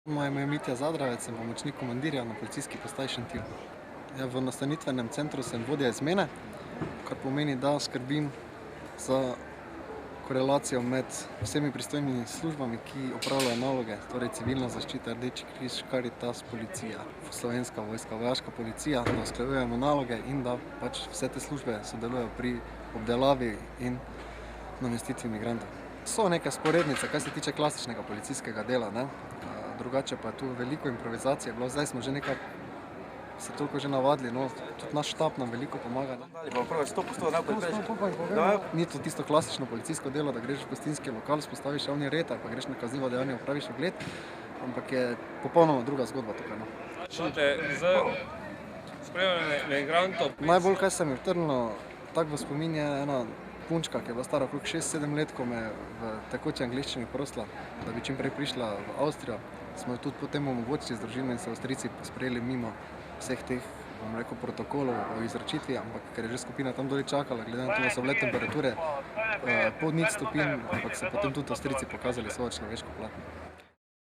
Moje ime je Mitja Zadravec, sem pomočnik komandirja na policijski postaji Šentilj. V nastanitvenem centru sem vodja izmene, kar pomeni, da skrbim za korelacijo med vsemi pristojnimi službami, ki opravljajo naloge, torej civilna zaščita, Rdeči križ, Karitas, policija, Slovenska vojska, vojaška policija, da usklajujemo naloge in da vse te službe sodelujejo pri obdelavi in namestitvi migrantov. So neke vzporednice, kar se tiče klasičnega policijskega dela, drugače pa je tu veliko improvizacije bilo, zdaj smo že nekako se toliko že navadili, tudi naš štab nam veliko pomaga. Ni to tisto klasično policijsko delo, da greš v gostinski lokal, vzpostaviš javni red ali pa greš na kaznivo dejanje, opraviš ogled, ampak je popolnoma druga zgodba tukaj. Šute z spremljanjem migrantov. Najbolj, kaj se mi vtrnilo tako v spomin, je ena punčka, ki je bila stara okrog 6-7 let, ko me je v tekoči angleščini prosila, da bi čim prej prišla v Avstrijo. Smo jo tudi potem omogočili z družino in se Avstrijci sprejeli mimo vseh teh, protokolov o izročitvi, ampak ker je že skupina tam doli čakala, glede na to, da so bile temperature pod 0 stopinj, ampak so potem tudi Avstrijci pokazali svojo človeško plat.